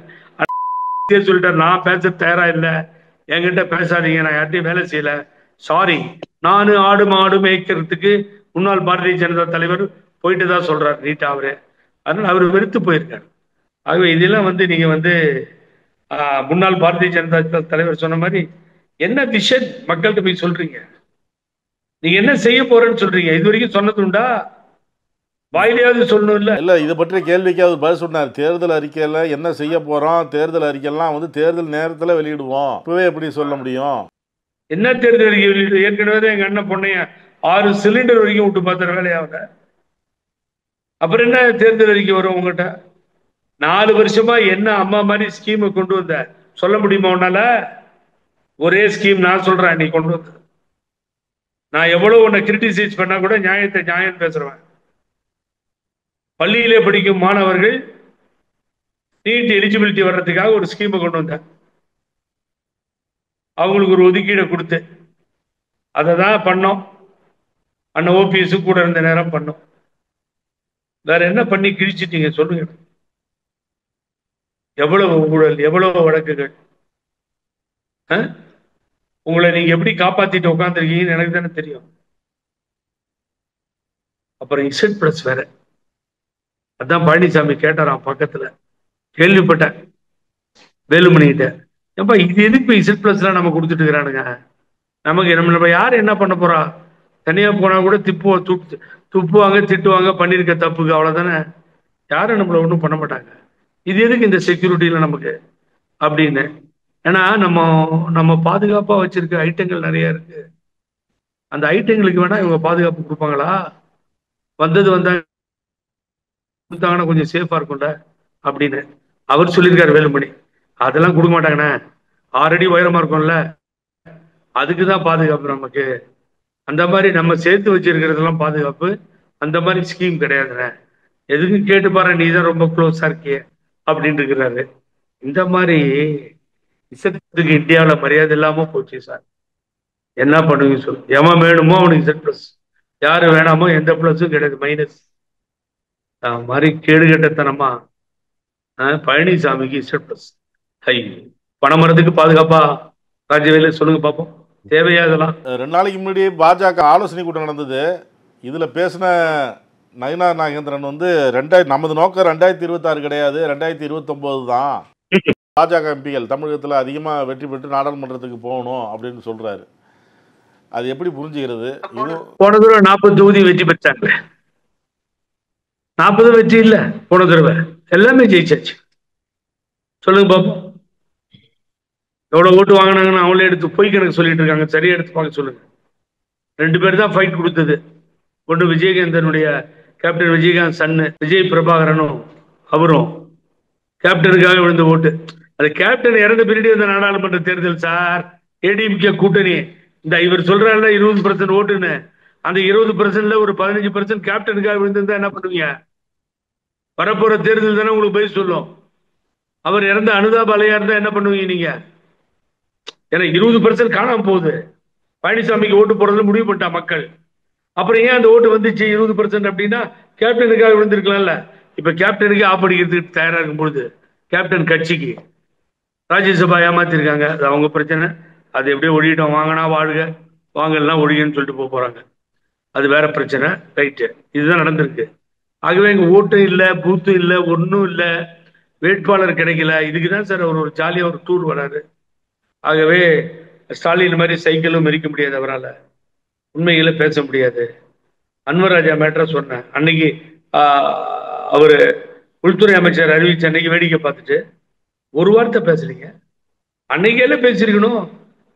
சொல்லிட்டார், நான் பேச தயாரா இல்லை, என்கிட்ட பேசாதீங்க, நான் யார்ட்டையும் வேலை செய்யல, சாரி. நானு ஆடு மாடு மேய்க்கிறதுக்கு முன்னாள் பாரதிய ஜனதா தலைவர் போயிட்டு தான் சொல்றாரு நீட்டா அவரு. அதனால அவர் வெறுத்து போயிருக்காரு. ஆகவே இதெல்லாம் நீங்க முன்னாள் பாரதிய ஜனதா தலைவர் சொன்ன மாதிரி என்ன விஷன் மக்கள்கிட்ட போய் சொல்றீங்க? நீங்க என்ன செய்ய போறேன்னு சொல்றீங்க? இது வரைக்கும் சொன்னது உண்டா? வாயிலையாவது சொல்லணும். இல்ல இதை பற்றி கேள்விக்காவது பதில் சொன்னார். தேர்தல் அறிக்கையில என்ன செய்ய போறோம், தேர்தல் அறிக்கையெல்லாம் தேர்தல் நேரத்துல வெளியிடுவோம், இப்பவே எப்படி சொல்ல முடியும்? என்ன தேர்தல் அறிக்கை வெளியிடு? ஏற்கனவே எங்க அண்ணன் பொண்ணைய 6 சிலிண்டர் வரைக்கும் விட்டு பார்த்த வேலையாவல. அப்புறம் என்ன தேர்தல் அறிக்கை வரும் உங்ககிட்ட? 4 வருஷமா என்ன அம்மா மாதிரி ஸ்கீமை கொண்டு வந்த சொல்ல முடியுமா உன்னால? ஒரே ஸ்கீம் நான் சொல்றேன், நீ கொண்டு வந்த. நான் எவ்வளவு உன்னை கிரிட்டிசைஸ் பண்ணா கூட நியாயம் பேசுறேன். பள்ளியிலே படிக்கும் மாணவர்கள் நீட் எலிஜிபிலிட்டி வர்றதுக்காக ஒரு ஸ்கீமை கொண்டு வந்தேன். அவங்களுக்கு ஒரு ஒதுக்கீடை கொடுத்து அதை தான் பண்ணோம். அண்ணன் OPS கூட இருந்த நேரம் பண்ணோம். வேற என்ன பண்ணி கிழிச்சிட்டீங்க சொல்லுங்க? எவ்வளவு ஊழல், எவ்வளவு வழக்குகள். உங்களை நீங்க எப்படி காப்பாத்திட்டு உட்காந்துருக்கீங்கன்னு எனக்கு தானே தெரியும். அப்புறம் Z+ வேற. அதான் பழனிசாமி கேட்டாராம் பக்கத்துல, கேள்விப்பட்டேன் வேலுமணிகிட்ட. ஏப்பா இது எதுக்கு Z+ நம்ம கொடுத்துட்டு இருக்கிறானுங்க? நமக்கு நம்ம யாரு என்ன பண்ண போறா? தனியா போனா கூட துப்புவாங்க, திட்டுவாங்க, பண்ணிருக்க தப்புக்கு, அவ்வளவுதானே. யாரும் நம்மள ஒன்றும் பண்ண மாட்டாங்க. இது எதுக்கு இந்த செக்யூரிட்டியில நமக்கு அப்படின்னு. ஏன்னா நம்ம பாதுகாப்பா வச்சிருக்க ஐட்டங்கள் நிறைய இருக்கு. அந்த ஐட்டங்களுக்கு வேணா இவங்க பாதுகாப்பு கொடுப்பாங்களா? வந்தாங்கன்னா கொஞ்சம் சேஃபா இருக்கும்ல அப்படின்னு அவர் சொல்லியிருக்காரு வேலுமணி. அதெல்லாம் கொடுக்க மாட்டாங்கண்ணே, 6 அடி உயரமா இருக்கும்ல, அதுக்குதான் பாதுகாப்பு நமக்கு. அந்த மாதிரி நம்ம சேர்த்து வச்சிருக்கிறதெல்லாம் பாதுகாப்பு, அந்த மாதிரி ஸ்கீம் கிடையாதுண்ணே. எதுக்கும் கேட்டு பாரு, நீ தான் ரொம்ப க்ளோஸா இருக்கிய அப்படின்னு இருக்கிறாரு. இந்த மாதிரி இசட்டுக்கு இந்தியாவில் மரியாதை இல்லாம போச்சு சார். என்ன பண்ணுவீங்க சொல்லு. எவன் வேணுமோ அவனுக்கு இசட் பிளஸ், யாரு வேணாமோ எந்த பிளஸும் கிடையாது, மைனஸ். மாதிரி கேடுகட்டத்தனமா பழனிசாமிக்கு இசட் பிளஸ். ஹை பணமரத்துக்கு பாதுகாப்பா ராஜவேலு சொல்லுங்க பார்ப்போம். தேவையா இதெல்லாம்? 2 நாளைக்கு முன்னாடி பாஜக ஆலோசனை கூட்டம் நடந்தது. இதில் பேசின நயினார் நாகேந்திரன் வந்து நமது நோக்கம் 2026 கிடையாது, 2029 தான். பாஜக எம்பிகள் தமிழகத்தில் அதிகமாக வெற்றி பெற்று நாடாளுமன்றத்துக்கு போகணும் அப்படின்னு சொல்றாரு. அது எப்படி புரிஞ்சுக்கிறது? போன தடவை 40 தொகுதி வெற்றி பெற்றாங்களே, 40 வெற்றி இல்ல போன தடவை, எல்லாமே ஜெயிச்சாச்சு. சொல்லுங்க பாப்போம். எவ்வளவு ஓட்டு வாங்கினாங்கன்னு அவங்களே எடுத்து பொய் கணக்கு சொல்லிட்டு இருக்காங்க. சரியா எடுத்து பார்க்க சொல்லுங்க. 2 பேர் தான் ஃபைட் கொடுத்தது. ஒன்று விஜயகாந்தனுடைய கேப்டன் விஜயகாந்த் சன்னு விஜய் பிரபாகரனும் அவரும் கேப்டனுக்காக விழுந்த ஓட்டு. அது கேப்டன் இறந்த பின்னாடி இந்த நாடாளுமன்ற தேர்தல் சார். ஏடிஎம்கே கூட்டணி இந்த இவர் சொல்றாருல 20% ஓட்டுன்னு, அந்த 20%ல ஒரு 15% கேப்டனுக்காக விழுந்திருந்தா என்ன பண்ணுவீங்க? வரப்போற தேர்தல் தானே உங்களுக்கு போய் சொல்லும். அவர் இறந்த அனுதாப் அலையா இருந்தா என்ன பண்ணுவீங்க நீங்க? ஏன்னா 20% காணாம போகுது. பழனிசாமிக்கு ஓட்டு போடுறதுல முடிவு பண்ணிட்டா மக்கள். அப்புறம் ஏன் அந்த ஓட்டு வந்துச்சு 20% அப்படின்னா கேப்டனுக்காக விழுந்திருக்கலாம்ல. இப்ப கேப்டனுக்கு ஆப்படிக்கிறதுக்கு தயாரா இருக்கும் பொழுது கேப்டன் கட்சிக்கு ராஜ்யசபா ஏமாத்திருக்காங்க. அது அவங்க பிரச்சனை. அது எப்படியோ ஒழியிட்டோம். வாங்கினா வாழ்க, வாங்கலாம் ஒழிகன்னு சொல்லிட்டு போறாங்க. அது வேற பிரச்சனை. ரைட்டு, இதுதான் நடந்திருக்கு. ஆகவே எங்க ஓட்டும் இல்லை, பூத்தும் இல்லை, ஒன்றும் இல்லை, வேட்பாளர் கிடைக்கல. இதுக்குதான் சார் அவர் ஒரு ஜாலியா ஒரு டூர் வராரு. ஆகவே ஸ்டாலின் மாதிரி சைக்கிளும் மெரிக்க முடியாது, அவரால் உண்மைகளை பேச முடியாது. அன்வர் ராஜா மேட்டரை சொன்னேன் அன்னைக்கு. அவரு உள்துறை அமைச்சர் அறிவிச்ச அன்னைக்கு வேடிக்கை பார்த்துட்டு ஒரு வார்த்தை பேசுறீங்க. அன்னைக்கே பேசிருக்கணும்.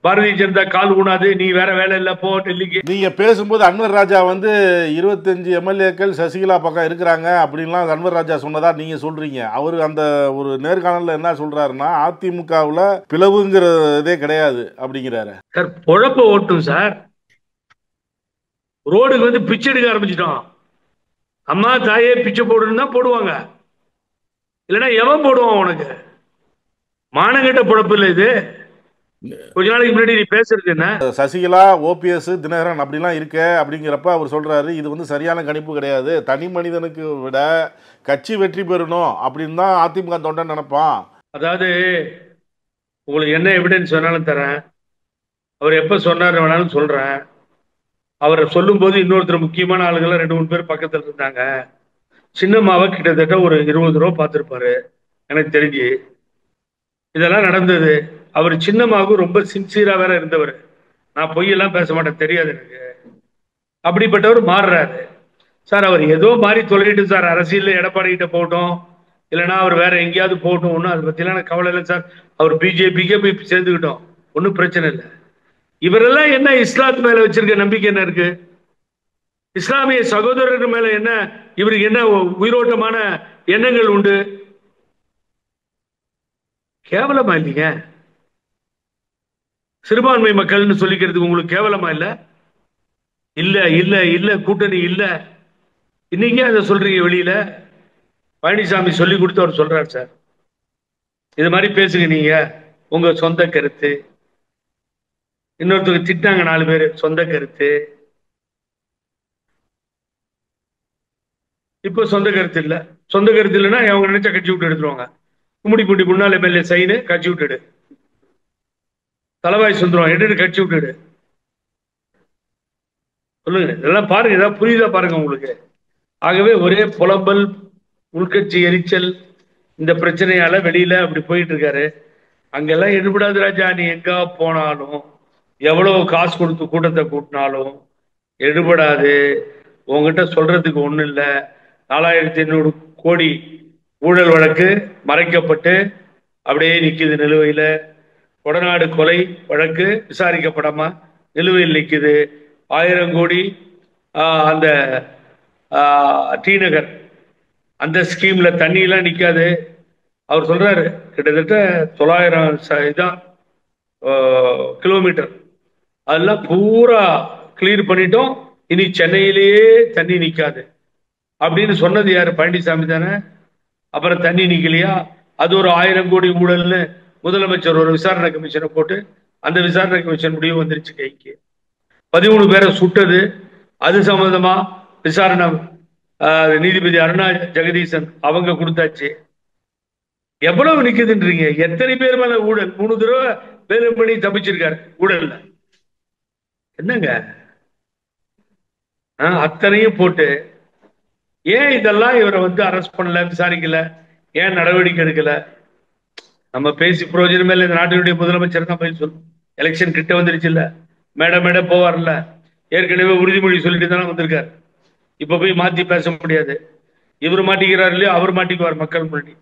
பாரதிய ஜனதா கால் ஊனாது, நீ வேற வேலை இல்ல போ டெல்லிக்கு. நீங்க பேசும்போது அன்வர் ராஜா வந்து 25 எம்எல்ஏக்கள் சசிகலா பக்கம் இருக்கிறாங்க அப்படின்லாம் அன்வர் ராஜா சொன்னதா நீங்க சொல்றீங்க. அவரு அந்த ஒரு நேர்காணல்ல என்ன சொல்றாருன்னா, அதிமுகவுல பிளவுங்கிறதே கிடையாது அப்படிங்கிறாரு. சார் பொழப்ப ஓட்டும் சார். ரோடுக்கு வந்து பிச்சை எடுக்க ஆரம்பிச்சிட்டோம். அம்மா தாயே பிச்சை போடுன்னு தான் போடுவாங்க, இல்லைன்னா எவன் போடுவான் உனக்கு? மானங்கட்ட பொழப்பு இல்லை இது. கொஞ்ச நாளைக்கு முன்னாடி நீ பேசுறது என்ன? சசிகலா, ஓபிஎஸ், தினகரன் அப்படிலாம் இருக்க அப்படிங்கிறப்ப அவர் சொல்றாரு, இது வந்து சரியான கணிப்பு கிடையாது. தனி மனிதனுக்கு விட கட்சி வெற்றி பெறணும் அப்படின்னு தான் அதிமுக தொண்டன் நினைப்பான். அதாவது உங்களுக்கு என்ன எவிடன்ஸ் வேணாலும் தரேன். அவர் எப்ப சொன்னார் வேணாலும் சொல்றேன். அவரை சொல்லும் போது இன்னொருத்தர் முக்கியமான ஆளுங்களாம் 2-3 பேர் பக்கத்துல இருந்தாங்க. சின்னம்மாவை கிட்டத்தட்ட ஒரு 20 ரூபா பார்த்துருப்பாரு எனக்கு தெரிஞ்சு. இதெல்லாம் நடந்தது. அவர் சின்னம்மாவுக்கு ரொம்ப சின்சியரா வேற இருந்தவர். நான் பொய்யெல்லாம் பேச மாட்டேன், தெரியாது எனக்கு. அப்படிப்பட்டவர் மாறுறாரு சார். அவர் ஏதோ மாறி தொலைகிட்டு சார். அரசியல் எடப்பாடி கிட்ட போகட்டும், இல்லைன்னா அவர் வேற எங்கேயாவது போகட்டும், ஒன்றும் அதை பத்திலாம் எனக்கு கவலை இல்லை சார். அவர் பிஜேபிக்கே போய் சேர்ந்துக்கிட்டோம், ஒன்றும் பிரச்சனை இல்லை. இவரெல்லாம் என்ன இஸ்லாத்து மேல வச்சிருக்க நம்பிக்கை என்ன இருக்கு? இஸ்லாமிய சகோதரர்கள் மேல என்ன இவருக்கு என்ன உயிரோட்டமான எண்ணங்கள் உண்டு? கேவலமா இல்லைங்க? சிறுபான்மை மக்கள்னு சொல்லிக்கிறதுக்கு உங்களுக்கு கேவலமா இல்ல? இல்ல இல்ல இல்ல கூட்டணி இல்ல. இன்னைக்கு அதை சொல்றீங்க வெளியில. பழனிசாமி சொல்லி கொடுத்து அவர் சொல்றாரு சார், இது மாதிரி பேசுங்க நீங்க, உங்க சொந்த கருத்து. இன்னொருத்தருக்கு திட்டாங்க 4 பேர், சொந்த கருத்து. இப்ப சொந்த கருத்து இல்ல. சொந்த கருத்து இல்லைன்னா அவங்க நினைச்சா கட்சி விட்டு எடுத்துருவாங்க. கும்மிடி பூண்டி முன்னாள் எம்எல்ஏ சைனு கட்சி விட்டுடு, தலவாய் சுந்தரம் எடுத்து கட்சி விட்டுடு. சொல்லுங்க, இதெல்லாம் பாருங்க, ஏதாவது புரியுதா பாருங்க உங்களுக்கு. ஆகவே ஒரே புலம்பல், உள்கட்சி எரிச்சல், இந்த பிரச்சனையால வெளியில அப்படி போயிட்டு இருக்காரு. அங்கெல்லாம் எடுபடாது ராஜா. நீ எங்க போனாலும், எவ்வளவு காசு கொடுத்து கூட்டத்தை கூட்டினாலும் எடுபடாது. உங்ககிட்ட சொல்றதுக்கு ஒண்ணு இல்லை. 4800 கோடி ஊழல் வழக்கு மறைக்கப்பட்டு அப்படியே நிக்குது நிலுவையில. கொடநாடு கொலை வழக்கு விசாரிக்கப்படாம நிலுவையில் நிக்குது. 1000 கோடி அந்த டி நகர் அந்த ஸ்கீம்ல தண்ணி எல்லாம் நிக்காது. அவர் சொல்றாரு கிட்டத்தட்ட 900 கிலோமீட்டர் அதெல்லாம் பூரா கிளியர் பண்ணிட்டோம், இனி சென்னையிலேயே தண்ணி நிக்காது அப்படின்னு சொன்னது யாரு? பழனிசாமி தானே. அப்புறம் தண்ணி நிக்கலையா? அது ஒரு 1000 கோடி ஊழல்னு முதலமைச்சர் ஒரு விசாரணை கமிஷனை போட்டு அந்த விசாரணை கமிஷன் முடிவு வந்துருச்சு கைக்கு. 13 பேரை சுட்டது அது சம்பந்தமா விசாரணை நீதிபதி அருணா ஜெகதீசன் அவங்க கொடுத்தாச்சு. எவ்வளவு நிக்குதுன்றீங்க? எத்தனை பேர் மேல ஊழல்? 3 தடவை வேலுமணி தப்பிச்சிருக்காரு ஊழல்ல. என்னங்க அத்தனையும் போட்டு ஏன் இதெல்லாம் இவரை வந்து அரெஸ்ட் பண்ணல, விசாரிக்கல, ஏன் நடவடிக்கை எடுக்கல? நம்ம பேசி பிரயோஜனமே இல்லை. இந்த நாட்டினுடைய முதலமைச்சர் தான் போய் சொல்லணும். எலெக்ஷன் கிட்ட வந்துருச்சு இல்ல, மேட போவார்ல. ஏற்கனவே உறுதிமொழி சொல்லிட்டு தானே வந்திருக்காரு. இப்ப போய் மாத்தி பேச முடியாது. இவர் மாட்டிக்கிறார் இல்லையோ அவர் மாட்டிக்குவார் மக்கள் முன்னாடி.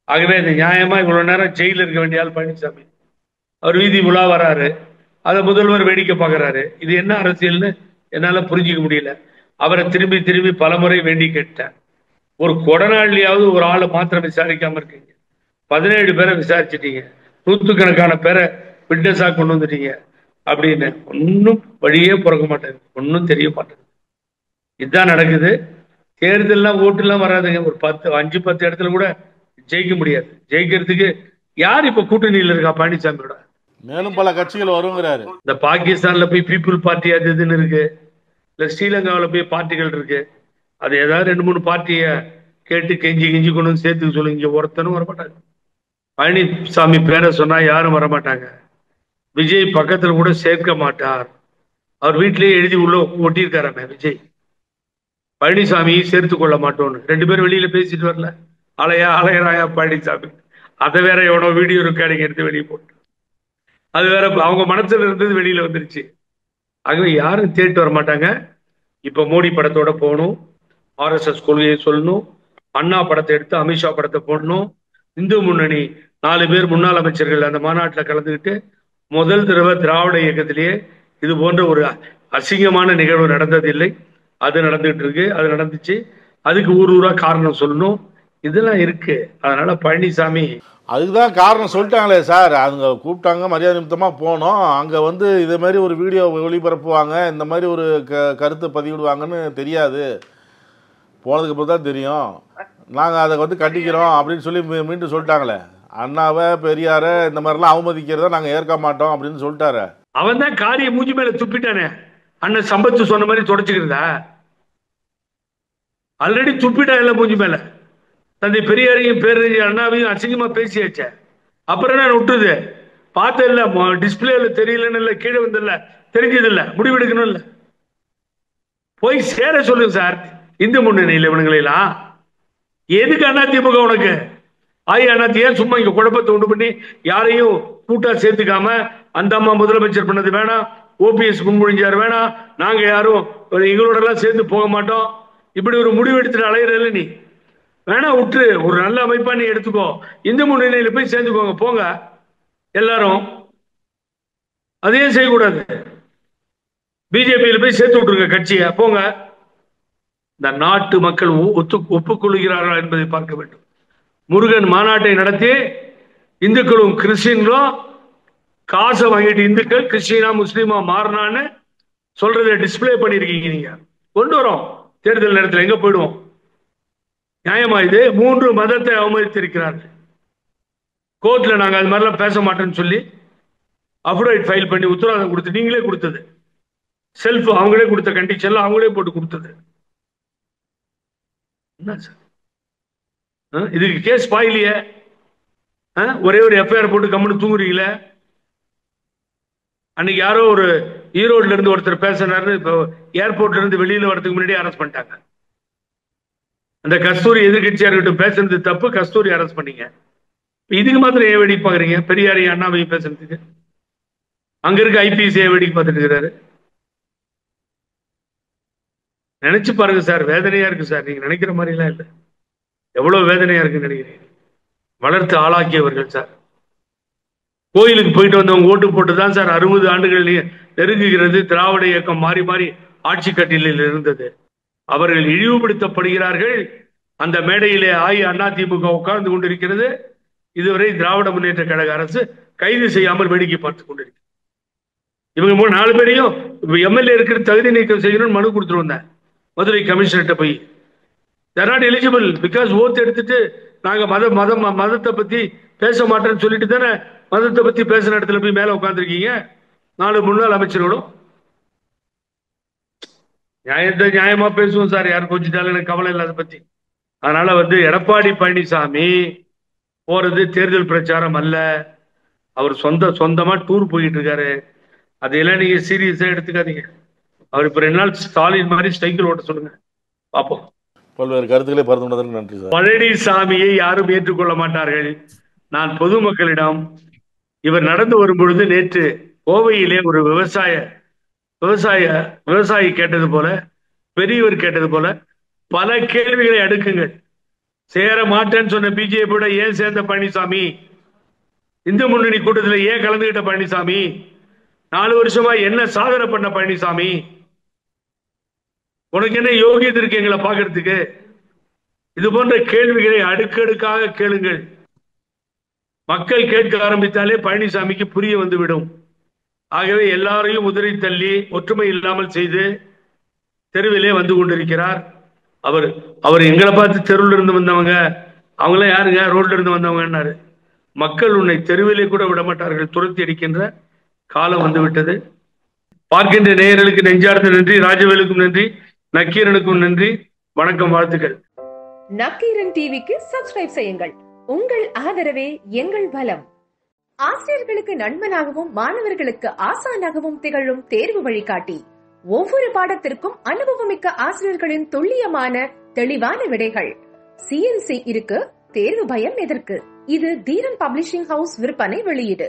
ஆகவே இந்த நியாயமா இவ்வளவு நேரம் ஜெயில இருக்க வேண்டிய ஆள் பழனிசாமி அவர் வீதி உலா வராரு, அதை முதல்வர் வேடிக்கை பார்க்கிறாரு. இது என்ன அரசியல்னு என்னால புரிஞ்சிக்க முடியல. அவரை திரும்பி திரும்பி பலமுறை வேண்டி கேட்டேன். ஒரு கொடநாள்லயாவது ஒரு ஆளை மாத்திரம் விசாரிக்காம இருக்கீங்க. 17 பேரை விசாரிச்சிட்டீங்க, 100கணக்கான பேரை விட்னஸா கொண்டு வந்துட்டீங்க அப்படின்னு. ஒன்னும் வழியே பிறக்க மாட்டேங்குது, ஒன்னும் தெரிய மாட்டேங்குது. இதுதான் நடக்குது. தேர்தல்லாம் ஓட்டுலாம் வராதுங்க. ஒரு 5-10 இடத்துல கூட ஜெயிக்க முடியாது. ஜெயிக்கிறதுக்கு யார் இப்ப கூட்டணியில் இருக்கா? பழனிசாமியோட மேலும் பல கட்சிகள் வருங்கிறாரு. இந்த பாகிஸ்தான்ல போய் பீப்புள் பார்ட்டி அது இதுன்னு இருக்கு, இல்ல ஸ்ரீலங்காவில் போய் பார்ட்டிகள் இருக்கு. அது ஏதாவது 2-3 பார்ட்டிய கேட்டு கெஞ்சி கொண்டு வந்து சேர்த்துக்க சொல்லுங்க. இங்க ஒருத்தனும் வரமாட்டாங்க. பழனிசாமி பேரை சொன்னா யாரும் வரமாட்டாங்க. விஜய் பக்கத்துல கூட சேர்க்க மாட்டார். அவர் வீட்டிலேயே எழுதி உள்ள ஒட்டியிருக்காராமே விஜய், பழனிசாமி சேர்த்து கொள்ள மாட்டோம்னு. 2 பேரும் வெளியில பேசிட்டு வரல, அலையராயா பழனிசாமி. அதை வேற எவனோ வீடியோ ரெக்கார்டிங் எடுத்து வெளியே போட்டு, அது வேற அவங்க மனசுல இருந்தது வெளியில வந்துருச்சு. ஆகவே யாரும் தேடிட்டு வர மாட்டாங்க. இப்ப மோடி படத்தோட போகணும், RSS கொள்கையை சொல்லணும், அண்ணா படத்தை எடுத்து அமித்ஷா படத்தை போடணும். இந்து முன்னணி 4 பேர் முன்னாள் அமைச்சர்கள் அந்த மாநாட்டில் கலந்துக்கிட்டு முதல் தடவை திராவிட இயக்கத்திலேயே இது போன்ற ஒரு அசிங்கமான நிகழ்வு நடந்ததில்லை. அது நடந்துகிட்டு இருக்கு, அது நடந்துச்சு. அதுக்கு ஊரா காரணம் சொல்லணும். இதெல்லாம் இருக்கு. அதனால பழனிசாமி அதுக்குதான் காரணம் சொல்லிட்டாங்களே சார். அவங்க கூப்பிட்டாங்க, மரியாதை நிமித்தமா போனோம். அங்க வந்து இதே மாதிரி ஒரு வீடியோ ஒளிபரப்புவாங்க, இந்த மாதிரி ஒரு கருத்தை பதிவிடுவாங்கன்னு தெரியாது. போனதுக்கு அப்புறம் தான் தெரியும். நாங்கள் அதை வந்து கண்டிக்கிறோம் அப்படின்னு சொல்லி மீண்டும் சொல்லிட்டாங்களே. அண்ணாவை பெரியார இந்த மாதிரிலாம் அவமதிக்கிறத நாங்கள் ஏற்க மாட்டோம் அப்படின்னு சொல்லிட்டாரு. அவன் தான் காரிய மூஞ்சி மேல துப்பிட்டானே. அண்ணன் சம்பத்து சொன்ன மாதிரி தொடச்சுக்கிறதா? ஆல்ரெடி துப்பிட்டா இல்ல மூஞ்சி மேல. தந்தை பெரியாரையும் பேரறிஞர் அண்ணாவையும் அசிங்கமா பேசியாச்ச. அப்புறம் என்ன விட்டுது? பார்த்த இல்ல, டிஸ்பிளேல தெரியலன்னு இல்ல, கீழே வந்தில்ல, தெரிஞ்சது இல்ல, முடிவெடுக்கணும் இல்ல. போய் சேர சொல்லுங்க சார் இந்து முன்னணியில் இவனுங்களெல்லாம். எதுக்கு அதிமுக உனக்கு? ஏன் சும்மா இங்க குழப்பத்தை உண்டு பண்ணி யாரையும் கூட்டா சேர்த்துக்காம அந்த அம்மா முதலமைச்சர் பண்ணது வேணாம், OPS முன்மொழிஞ்சார் வேணாம், நாங்க யாரும் எங்களோட எல்லாம் சேர்ந்து போக மாட்டோம், இப்படி ஒரு முடிவு எடுத்துட்டு அலையிறல நீ வேணா விட்டுரு. ஒரு நல்ல அமைப்பா நீ எடுத்துக்கோ, இந்து முன்னணியில போய் சேர்ந்துக்கோங்க, போங்க எல்லாரும். அதையும் செய்யக்கூடாது. பிஜேபியில போய் சேர்த்து விட்டுருங்க கட்சியை, போங்க. இந்த நாட்டு மக்கள் ஒப்புக்கொள்கிறார்கள் என்பதை பார்க்க வேண்டும். முருகன் மாநாட்டை நடத்தி இந்துக்களும் கிறிஸ்டின்களும் காசை வாங்கிட்டு இந்துக்கள் கிறிஸ்டினா முஸ்லீமா மாறினான்னு சொல்றதை டிஸ்பிளே பண்ணிருக்கீங்க. நீங்க கொண்டு வரோம் தேர்தல் நேரத்தில், எங்க போயிடுவோம்? நியாயமா இது? 3 மதத்தை அவமதித்திருக்கிறார்கள். கோர்ட்ல நாங்க அது மாதிரிலாம் பேச மாட்டோம்னு சொல்லி அஃபிடவிட் ஃபைல் பண்ணி உத்தரவாதம் கொடுத்து, நீங்களே கொடுத்தது, செல்ஃப் அவங்களே கொடுத்த கண்டிஷன்ல அவங்களே போட்டு கொடுத்தது. என்ன சார் இதுக்கு கேஸ் பாயிலையே? ஒரே ஒரு எஃப்ஐஆர் போட்டு கம்முன்னு தூங்குறீங்களே. அன்னைக்கு யாரோ ஒரு ஈரோட்ல இருந்து ஒருத்தர் பேசினாரு, இப்போ ஏர்போர்ட்ல இருந்து வெளியில வரதுக்கு முன்னாடி அரெஸ்ட் பண்ணிட்டாங்க. அந்த கஸ்தூரி எதிர்கட்சியா இருக்கட்டும், பேசுறது தப்பு, கஸ்தூரி அரெஸ்ட் பண்ணீங்க. இதுக்கு மாத்திரம் ஏன் வேடிக்கை பாக்குறீங்க? பெரியாரையும் அண்ணாவையும் பேசுறதுக்கு அங்க இருக்க IPC வேடிக்கை பார்த்துட்டு இருக்கிறாரு. நினைச்சு பாருங்க சார், வேதனையா இருக்கு சார். நீங்க நினைக்கிற மாதிரி எல்லாம் இல்லை. எவ்வளவு வேதனையா இருக்குன்னு நினைக்கிறீங்க? வளர்த்து ஆளாக்கியவர்கள் சார். கோயிலுக்கு போயிட்டு வந்தவங்க ஓட்டு போட்டுதான் சார் 60 ஆண்டுகள் நெருங்குகிறது. திராவிட இயக்கம் மாறி மாறி ஆட்சி கட்டிலில் இருந்தது. அவர்கள் இழிவுபடுத்தப்படுகிறார்கள். அந்த மேடையிலே அதிமுக உட்கார்ந்து கொண்டிருக்கிறது. இதுவரை திராவிட முன்னேற்ற கழக அரசு கைது செய்யாமல் வேடிக்கை பார்த்துக் கொண்டிருக்கிறது. இவங்க 4 பேரையும் MLA இருக்கிற தகுதி நீக்கம் செய்யணும்னு மனு கொடுத்துட்டு வந்தேன் மதுரை கமிஷனர்கிட்ட போய். They are not eligible because ஓத்து எடுத்துட்டு நாங்க மதத்தை பத்தி பேச மாட்டேன்னு சொல்லிட்டு தானே மதத்தை பத்தி பேசுற இடத்துல போய் மேல உட்காந்துருக்கீங்க. 4 முன்னாள் அமைச்சர்களும் நியாயத்தை நியாயமா பேசுவோம் சார். யாரும் கொஞ்சிட்டாலும் எனக்கு கவலை இல்லை அதை பத்தி. அதனால எடப்பாடி பழனிசாமி போறது தேர்தல் பிரச்சாரம் அல்ல. அவர் சொந்தமா டூர் போயிட்டு இருக்காரு. அதையெல்லாம் நீங்க சீரியஸா எடுத்துக்காதீங்க. அவர் இப்ப 2 நாள் ஸ்டாலின் மாதிரி சைக்கிள் ஓட்ட சொல்லுங்க பாப்போம். பல்வேறு கருத்துக்களை பகிர்ந்து நன்றி சார். பழனிசாமியை யாரும் ஏற்றுக்கொள்ள மாட்டார்கள். நான் பொதுமக்களிடம் இவர் நடந்து வரும் பொழுது நேற்று கோவையிலே ஒரு விவசாயி கேட்டது போல, பெரியவர் கேட்டது போல பல கேள்விகளை அடுக்குங்கள். சேர மாட்டேன்னு சொன்ன பிஜேபியோட ஏன் சேர்ந்த பழனிசாமி? இந்து முன்னணி கூட்டத்தில் ஏன் கலந்துகிட்ட பழனிசாமி? 4 வருஷமா என்ன சாதனை பண்ண பழனிசாமி? உனக்கு என்ன யோகியது இருக்கு எங்களை பார்க்கறதுக்கு? இது போன்ற கேள்விகளை அடுக்கடுக்காக கேளுங்கள். மக்கள் கேட்க ஆரம்பித்தாலே பழனிசாமிக்கு புரிய வந்துவிடும். ஆகவே எல்லாரையும் உதறி தள்ளி ஒற்றுமை இல்லாமல் செய்து தெருவிலே வந்து கொண்டிருக்கிறார். அவர் எங்களை பார்த்து தெருவில் இருந்து வந்தவங்க, அவங்களாம் யாருங்க ரோட்ல இருந்து வந்தவங்கன்னாரு. மக்கள் உன்னை தெருவிலே கூட விட மாட்டார்கள், துரத்தி அடிக்கின்ற காலம் வந்து விட்டது. பார்க்கின்ற நேயர்களுக்கு நெஞ்சார்ந்த நன்றி, ராஜவேலுக்கும் நன்றி, நக்கீரனுக்கும் நன்றி, வணக்கம், வாழ்த்துக்கள். நக்கீரன் டிவிக்கு சப்ஸ்கிரைப் செய்யுங்கள். உங்கள் ஆதரவே எங்கள் பலம். ஆசிரியர்களுக்கு நண்பனாகவும் மாணவர்களுக்கு ஆசானாகவும் திகழும் தேர்வு வழிகாட்டி. ஒவ்வொரு பாடத்திற்கும் அனுபவமிக்க ஆசிரியர்களின் துல்லியமான தெளிவான விடைகள். CNC இருக்கு, தேர்வு பயம் எதற்கு? இது தீரன் பப்ளிஷிங் ஹவுஸ் விற்பனை வெளியீடு.